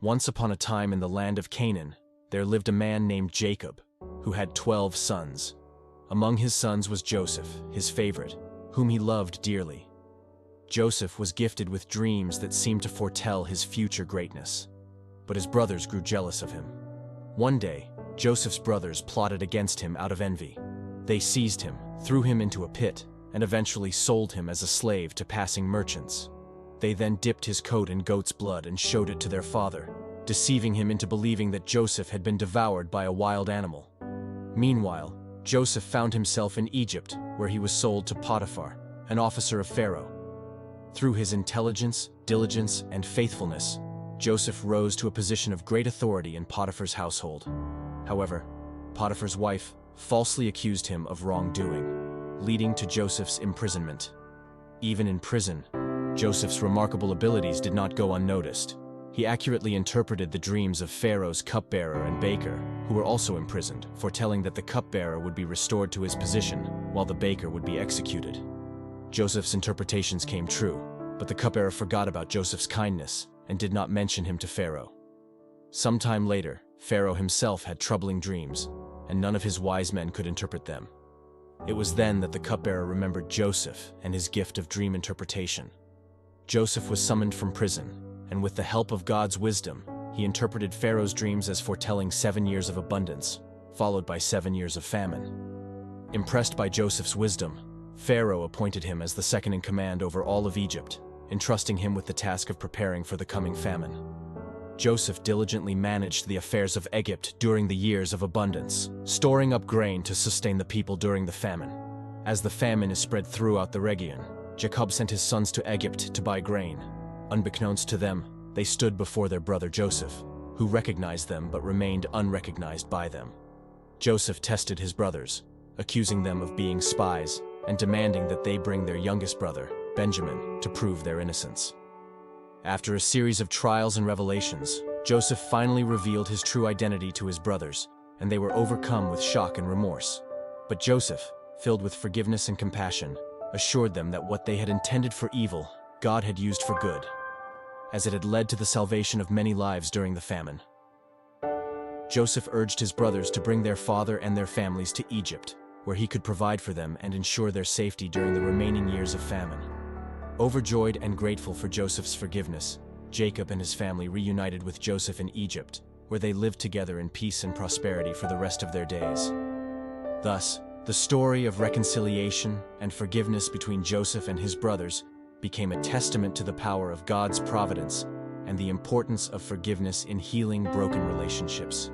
Once upon a time in the land of Canaan, there lived a man named Jacob, who had 12 sons. Among his sons was Joseph, his favorite, whom he loved dearly. Joseph was gifted with dreams that seemed to foretell his future greatness, but his brothers grew jealous of him. One day, Joseph's brothers plotted against him out of envy. They seized him, threw him into a pit, and eventually sold him as a slave to passing merchants. They then dipped his coat in goat's blood and showed it to their father, deceiving him into believing that Joseph had been devoured by a wild animal. Meanwhile, Joseph found himself in Egypt, where he was sold to Potiphar, an officer of Pharaoh. Through his intelligence, diligence, and faithfulness, Joseph rose to a position of great authority in Potiphar's household. However, Potiphar's wife falsely accused him of wrongdoing, leading to Joseph's imprisonment. Even in prison, Joseph's remarkable abilities did not go unnoticed. He accurately interpreted the dreams of Pharaoh's cupbearer and baker, who were also imprisoned, foretelling that the cupbearer would be restored to his position, while the baker would be executed. Joseph's interpretations came true, but the cupbearer forgot about Joseph's kindness and did not mention him to Pharaoh. Sometime later, Pharaoh himself had troubling dreams, and none of his wise men could interpret them. It was then that the cupbearer remembered Joseph and his gift of dream interpretation. Joseph was summoned from prison, and with the help of God's wisdom, he interpreted Pharaoh's dreams as foretelling 7 years of abundance, followed by 7 years of famine. Impressed by Joseph's wisdom, Pharaoh appointed him as the second in command over all of Egypt, entrusting him with the task of preparing for the coming famine. Joseph diligently managed the affairs of Egypt during the years of abundance, storing up grain to sustain the people during the famine. As the famine is spread throughout the region, Jacob sent his sons to Egypt to buy grain. Unbeknownst to them, they stood before their brother Joseph, who recognized them but remained unrecognized by them. Joseph tested his brothers, accusing them of being spies and demanding that they bring their youngest brother, Benjamin, to prove their innocence. After a series of trials and revelations, Joseph finally revealed his true identity to his brothers, and they were overcome with shock and remorse. But Joseph, filled with forgiveness and compassion, assured them that what they had intended for evil, God had used for good, as it had led to the salvation of many lives during the famine. Joseph urged his brothers to bring their father and their families to Egypt, where he could provide for them and ensure their safety during the remaining years of famine. Overjoyed and grateful for Joseph's forgiveness, Jacob and his family reunited with Joseph in Egypt, where they lived together in peace and prosperity for the rest of their days. Thus, the story of reconciliation and forgiveness between Joseph and his brothers became a testament to the power of God's providence and the importance of forgiveness in healing broken relationships.